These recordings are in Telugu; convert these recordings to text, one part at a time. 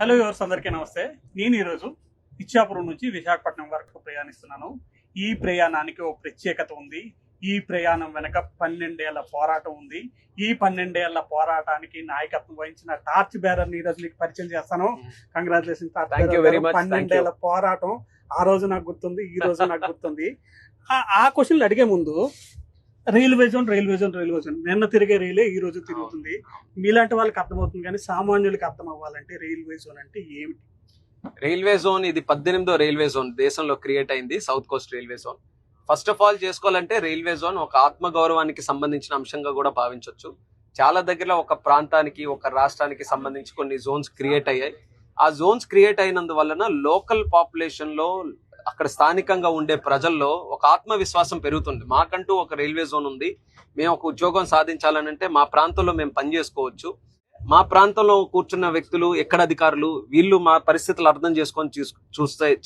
హలో వ్యూవర్స్, అందరికీ నమస్తే. నేను ఈరోజు ఇచ్చాపురం నుంచి విశాఖపట్నం వరకు ప్రయాణిస్తున్నాను. ఈ ప్రయాణానికి ఒక ప్రత్యేకత ఉంది. ఈ ప్రయాణం వెనక 12 ఏళ్ల పోరాటం ఉంది. ఈ 12 ఏళ్ల పోరాటానికి నాయకత్వం వహించిన టార్చ్ బేరర్ని ఈరోజు మీకు పరిచయం చేస్తాను. Congratulation torch bearer. 12 ఏళ్ల పోరాటం ఆ రోజు నాకు గుర్తుంది, ఈ రోజు నాకు గుర్తుంది. ఆ క్వశ్చన్లు అడిగే ముందు రైల్వే జోన్ నిన్న తిరిగే రైలే ఈ రోజు తిరుగుతుంది. మీలాంటి వాళ్ళకి అర్థమవుతుంది, కానీ సామాన్యులకి అర్థం అవ్వాలంటే రైల్వే జోన్ అంటే ఏమిటి? రైల్వే జోన్ ఇది 18వ రైల్వే జోన్ దేశంలో క్రియేట్ అయింది, south Coast railway zone. First of all చేసుకోవాలంటే రైల్వే జోన్ ఒక ఆత్మ గౌరవానికి సంబంధించిన అంశంగా కూడా భావించవచ్చు. చాలా దగ్గరలో ఒక ప్రాంతానికి, ఒక రాష్ట్రానికి సంబంధించి కొన్ని జోన్స్ క్రియేట్ అయ్యాయి. ఆ జోన్స్ క్రియేట్ అయినందువలన లోకల్ పాపులేషన్ లో, అక్కడ స్థానికంగా ఉండే ప్రజల్లో ఒక ఆత్మవిశ్వాసం పెరుగుతుంది. మాకంటూ ఒక రైల్వే జోన్ ఉంది, మేము ఒక ఉద్యోగం సాధించాలనంటే మా ప్రాంతంలో మేము పనిచేసుకోవచ్చు. మా ప్రాంతంలో కూర్చున్న వ్యక్తులు, ఎక్కడ అధికారులు, వీళ్ళు మా పరిస్థితులు అర్థం చేసుకొని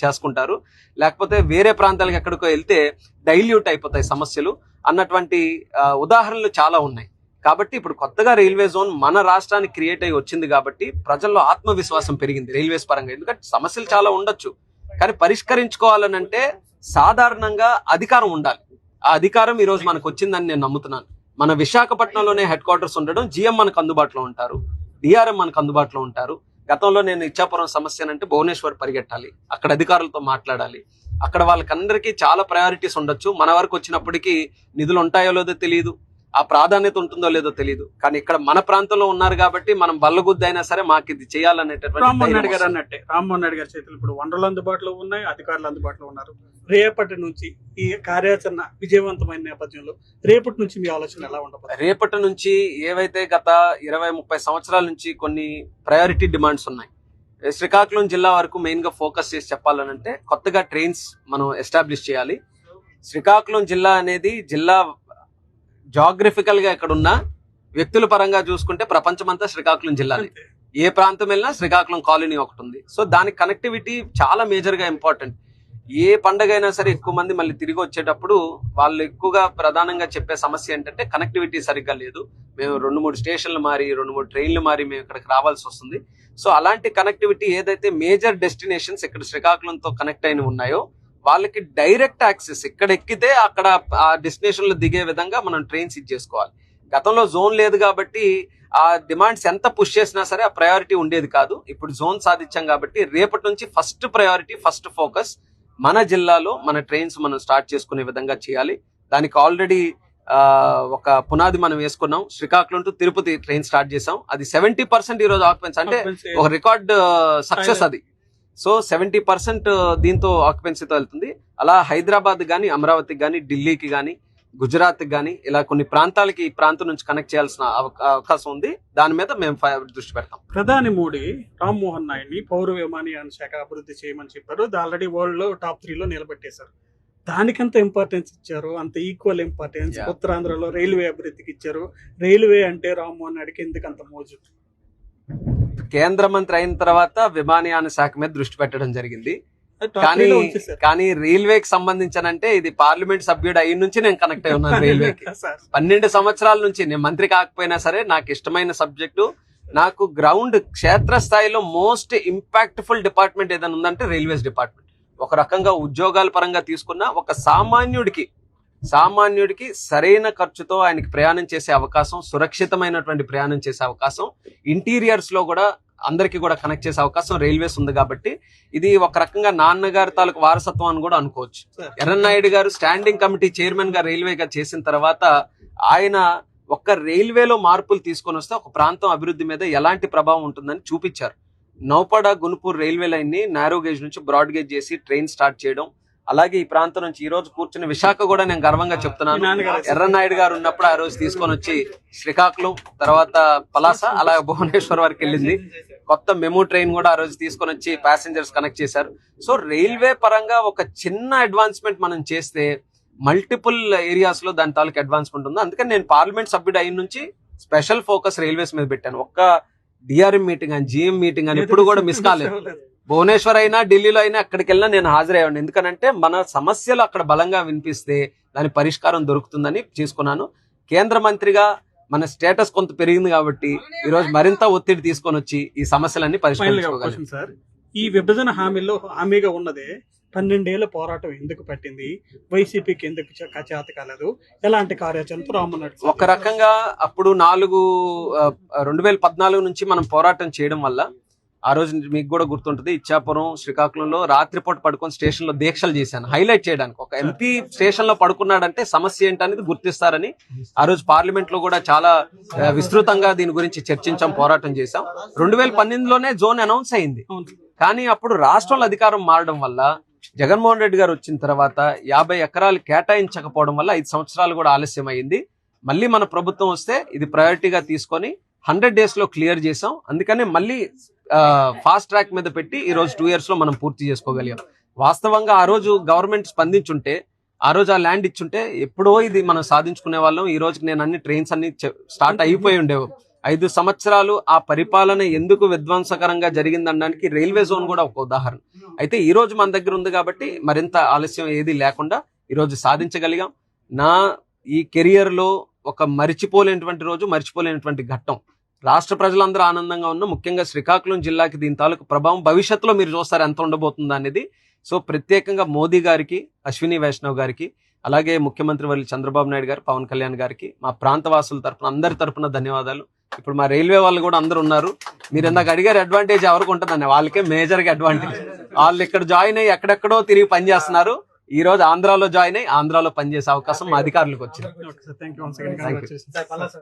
చేసుకుంటారు. లేకపోతే వేరే ప్రాంతాలకు ఎక్కడికో వెళ్తే డైల్యూట్ అయిపోతాయి సమస్యలు అన్నటువంటి ఉదాహరణలు చాలా ఉన్నాయి. కాబట్టి ఇప్పుడు కొత్తగా రైల్వే జోన్ మన రాష్ట్రానికి క్రియేట్ అయ్యి వచ్చింది కాబట్టి ప్రజల్లో ఆత్మవిశ్వాసం పెరిగింది రైల్వేస్ పరంగా. ఎందుకంటే సమస్యలు చాలా ఉండొచ్చు, కానీ పరిష్కరించుకోవాలనంటే సాధారణంగా అధికారం ఉండాలి. ఆ అధికారం ఈ రోజు మనకు వచ్చిందని నేను నమ్ముతున్నాను. మన విశాఖపట్నంలోనే హెడ్ క్వార్టర్స్ ఉండడం, జిఎం మనకు అందుబాటులో ఉంటారు, డిఆర్ఎం మనకు అందుబాటులో ఉంటారు. గతంలో నేను ఇచ్చాపురం సమస్య అంటే భువనేశ్వర్ పరిగెట్టాలి, అక్కడ అధికారులతో మాట్లాడాలి. అక్కడ వాళ్ళకందరికీ చాలా ప్రయారిటీస్ ఉండొచ్చు. మన వరకు వచ్చినప్పటికీ నిధులు ఉంటాయో లేదో తెలియదు, ఆ ప్రాధాన్యత ఉంటుందో లేదో తెలియదు. కానీ ఇక్కడ మన ప్రాంతంలో ఉన్నారు కాబట్టి మనం బల్లగుద్ది అయినా సరే మాకు ఇది చేయాలనేటటువంటి రామ్మోహన్ రెడ్డి గారు అన్నట్టే, రామ్మోహన్ రెడ్డి గారి చేతులు ఇప్పుడు వనరులు అందుబాటులో ఉన్నాయి, అధికారులు అందుబాటులో ఉన్నారు. రేపటి నుంచి ఈ కార్యాచరణ విజయవంతమైన నేపథ్యంలో రేపటి నుంచి మీ ఆలోచన ఎలా ఉండబోతుంది? రేపటి నుంచి ఏవైతే గత 20-30 సంవత్సరాల నుంచి కొన్ని ప్రయారిటీ డిమాండ్స్ ఉన్నాయి, శ్రీకాకుళం జిల్లా వరకు మెయిన్ గా ఫోకస్ చేసి చెప్పాలనంటే కొత్తగా ట్రైన్స్ మనం ఎస్టాబ్లిష్ చేయాలి. శ్రీకాకుళం జిల్లా అనేది జిల్లా జాగ్రఫికల్ గా ఎక్కడున్నా వ్యక్తుల పరంగా చూసుకుంటే ప్రపంచమంతా శ్రీకాకుళం జిల్లానే. ఏ ప్రాంతం వెళ్ళినా శ్రీకాకుళం కాలనీ ఒకటి ఉంది. సో దానికి కనెక్టివిటీ చాలా మేజర్ గా ఇంపార్టెంట్. ఏ పండగ అయినా సరే ఎక్కువ మంది మళ్ళీ తిరిగి వచ్చేటప్పుడు వాళ్ళు ఎక్కువగా ప్రధానంగా చెప్పే సమస్య ఏంటంటే కనెక్టివిటీ సరిగ్గా లేదు, మేము 2-3 స్టేషన్లు మారి 2-3 ట్రైన్లు మారి మేము ఇక్కడికి రావాల్సి వస్తుంది. సో అలాంటి కనెక్టివిటీ ఏదైతే మేజర్ డెస్టినేషన్స్ ఇక్కడ శ్రీకాకుళంతో కనెక్ట్ అయిన ఉన్నాయో వాళ్ళకి డైరెక్ట్ యాక్సెస్, ఇక్కడ ఎక్కితే అక్కడ ఆ డెస్టినేషన్ లో దిగే విధంగా మనం ట్రైన్స్ ఇచ్చేసుకోవాలి. గతంలో జోన్ లేదు కాబట్టి ఆ డిమాండ్స్ ఎంత పుష్ చేసినా సరే ఆ ప్రయారిటీ ఉండేది కాదు. ఇప్పుడు జోన్ సాధించాం కాబట్టి రేపటి నుంచి ఫస్ట్ ప్రయారిటీ, ఫస్ట్ ఫోకస్ మన జిల్లాలో మన ట్రైన్స్ మనం స్టార్ట్ చేసుకునే విధంగా చేయాలి. దానికి ఆల్రెడీ ఒక పునాది మనం వేసుకున్నాం. Srikakulam to Tirupati train start చేసాం. అది 70% ఈ రోజు ఆక్యుపెన్సీ, అంటే ఒక రికార్డ్ సక్సెస్ అది. సో 70% దీంతో ఆక్యుపెన్సీతో వెళ్తుంది. అలా హైదరాబాద్ గానీ, అమరావతికి గానీ, ఢిల్లీకి గానీ, గుజరాత్ గానీ, ఇలా కొన్ని ప్రాంతాలకి ఈ ప్రాంతం నుంచి కనెక్ట్ చేయాల్సిన అవకాశం ఉంది. దాని మీద మేము దృష్టి పెడతాం. ప్రధాని మోడీ రామ్మోహన్ నాయుడిని పౌర విమానయాన శాఖ అభివృద్ధి చేయమని చెప్పారు. ఆల్రెడీ వరల్డ్ లో టాప్ 3లో నిలబెట్టేశారు. దానికంత ఇంపార్టెన్స్ ఇచ్చారు, అంత ఈక్వల్ ఇంపార్టెన్స్ ఉత్తరాంధ్రలో రైల్వే అభివృద్ధికి ఇచ్చారు. రైల్వే అంటే రామ్మోహన్ నాయుడికి ఎందుకు అంత మోజు? కేంద్ర మంత్రి అయిన తర్వాత విమానయాన శాఖ మీద దృష్టి పెట్టడం జరిగింది. కానీ రైల్వేకి సంబంధించనంటే ఇది పార్లమెంట్ సభ్యుడు అయిన నుంచి నేను కనెక్ట్ అయి ఉన్నాను రైల్వేకి. 12 సంవత్సరాల నుంచి నేను మంత్రి కాకపోయినా సరే నాకు ఇష్టమైన సబ్జెక్టు. నాకు గ్రౌండ్ క్షేత్రస్థాయిలో మోస్ట్ ఇంపాక్ట్ఫుల్ డిపార్ట్మెంట్ ఏదైనా ఉందంటే రైల్వేస్ డిపార్ట్మెంట్. ఒక రకంగా ఉద్యోగాల పరంగా తీసుకున్న ఒక సామాన్యుడికి సరైన ఖర్చుతో ఆయనకి ప్రయాణం చేసే అవకాశం, సురక్షితమైనటువంటి ప్రయాణం చేసే అవకాశం, ఇంటీరియర్స్ లో కూడా అందరికి కూడా కనెక్ట్ చేసే అవకాశం రైల్వేస్ ఉంది. కాబట్టి ఇది ఒక రకంగా నాన్నగారి తాలూకు వారసత్వం అని కూడా అనుకోవచ్చు. ఎర్రన్నాయుడు గారు స్టాండింగ్ కమిటీ చైర్మన్ గా రైల్వేగా చేసిన తర్వాత ఆయన ఒక్క రైల్వేలో మార్పులు తీసుకొని వస్తే ఒక ప్రాంతం అభివృద్ధి మీద ఎలాంటి ప్రభావం ఉంటుందని చూపించారు. నౌపడ గునుపూర్ రైల్వే లైన్ ని నారో గేజ్ నుంచి బ్రాడ్ గేజ్ చేసి ట్రైన్ స్టార్ట్ చేయడం, అలాగే ఈ ప్రాంతం నుంచి ఈ రోజు కూర్చుని విశాఖ కూడా నేను గర్వంగా చెప్తున్నాను. ఎర్రన్నాయుడు గారు ఉన్నప్పుడు ఆ రోజు తీసుకొని వచ్చి శ్రీకాకుళం, తర్వాత పలాస, అలాగే భువనేశ్వర్ వరకు వెళ్ళింది. కొత్త మెమూ ట్రైన్ కూడా ఆ రోజు తీసుకొని వచ్చి ప్యాసింజర్స్ కనెక్ట్ చేశారు. సో రైల్వే పరంగా ఒక చిన్న అడ్వాన్స్మెంట్ మనం చేస్తే మల్టిపుల్ ఏరియాస్ లో దాని తాలూకు అడ్వాన్స్మెంట్ ఉంది. అందుకని నేను పార్లమెంట్ సభ్యుడు అయిన నుంచి స్పెషల్ ఫోకస్ రైల్వేస్ మీద పెట్టాను. ఒక్క డిఆర్ఎం మీటింగ్ అని, జిఎం మీటింగ్ అని ఎప్పుడు కూడా మిస్ కాలేదు. భువనేశ్వర్ అయినా, ఢిల్లీలో అయినా ఎక్కడికి వెళ్ళినా నేను హాజరయ్యాను. ఎందుకనంటే మన సమస్యలు అక్కడ బలంగా వినిపిస్తే దాని పరిష్కారం దొరుకుతుందని చేసుకున్నాను. కేంద్ర మంత్రిగా మన స్టేటస్ కొంత పెరిగింది కాబట్టి ఈ రోజు మరింత ఒత్తిడి తీసుకొని వచ్చి ఈ సమస్యలన్నీ ఫైనల్ గా ఒక పరిష్కరించుకోగలం. క్వశ్చన్ సార్, ఈ విభజన హామీలో హామీగా ఉన్నదే 12 ఏళ్ల పోరాటం ఎందుకు పట్టింది? వైసీపీకి ఎందుకు చేత కాలేదు? ఎలాంటి కార్యాచరణతో రామన్నాడు? ఒక రకంగా అప్పుడు 2014 నుంచి మనం పోరాటం చేయడం వల్ల ఆ రోజు మీకు కూడా గుర్తుంటుంది, ఇచ్చాపురం శ్రీకాకుళంలో రాత్రిపూట పడుకొని స్టేషన్ లో దీక్షలు చేశాను హైలైట్ చేయడానికి. ఒక ఎంపీ స్టేషన్ లో పడుకున్నాడంటే సమస్య ఏంటనేది గుర్తిస్తారని ఆ రోజు పార్లమెంట్ లో కూడా చాలా విస్తృతంగా దీని గురించి చర్చించాం, పోరాటం చేశాం. 2018లోనే జోన్ అనౌన్స్ అయింది. కానీ అప్పుడు రాష్ట్రంలో అధికారం మారడం వల్ల జగన్మోహన్ రెడ్డి గారు వచ్చిన తర్వాత 50 ఎకరాలు కేటాయించకపోవడం వల్ల 5 సంవత్సరాలు కూడా ఆలస్యం అయింది. మళ్ళీ మన ప్రభుత్వం వస్తే ఇది ప్రయారిటీగా తీసుకొని 100 days లో క్లియర్ చేసాం. అందుకనే మళ్ళీ ఫాస్ట్ ట్రాక్ మీద పెట్టి ఈ రోజు 2 years లో మనం పూర్తి చేసుకోగలిగాం. వాస్తవంగా ఆ రోజు గవర్నమెంట్ స్పందించుంటే, ఆ రోజు ఆ ల్యాండ్ ఇచ్చుంటే ఎప్పుడో ఇది మనం సాధించుకునే వాళ్ళం. ఈ రోజుకి నేను అన్ని ట్రైన్స్ అన్ని స్టార్ట్ అయిపోయి ఉండేవి. 5 సంవత్సరాలు ఆ పరిపాలన ఎందుకు విధ్వంసకరంగా జరిగిందనడానికి రైల్వే జోన్ కూడా ఒక ఉదాహరణ. అయితే ఈ రోజు మన దగ్గర ఉంది కాబట్టి మరింత ఆలస్యం ఏది లేకుండా ఈ రోజు సాధించగలిగాం. నా ఈ కెరియర్ లో ఒక మరిచిపోలేనటువంటి రోజు, మరిచిపోలేనటువంటి ఘట్టం. రాష్ట్ర ప్రజలందరూ ఆనందంగా ఉన్న, ముఖ్యంగా శ్రీకాకుళం జిల్లాకి దీని తాలూకు ప్రభావం భవిష్యత్తులో మీరు చూస్తారు ఎంత ఉండబోతుందా అనేది. సో ప్రత్యేకంగా మోదీ గారికి, అశ్విని వైష్ణవ్ గారికి, అలాగే ముఖ్యమంత్రి వర్యులు చంద్రబాబు నాయుడు గారు, పవన్ కళ్యాణ్ గారికి, మా ప్రాంతవాసుల తరపున అందరి తరపున ధన్యవాదాలు. ఇప్పుడు మా రైల్వే వాళ్ళు కూడా అందరూ ఉన్నారు. మీరు ఇందాక అడిగారు అడ్వాంటేజ్ ఎవరికి ఉంటుందని, వాళ్ళకే మేజర్ గా అడ్వాంటేజ్. వాళ్ళు ఇక్కడ జాయిన్ అయ్యి ఎక్కడెక్కడో తిరిగి పనిచేస్తున్నారు. ఈ రోజు ఆంధ్రాలో జాయిన్ అయ్యి ఆంధ్రాలో పనిచేసే అవకాశం మా అధికారులకు వచ్చింది. Thank you.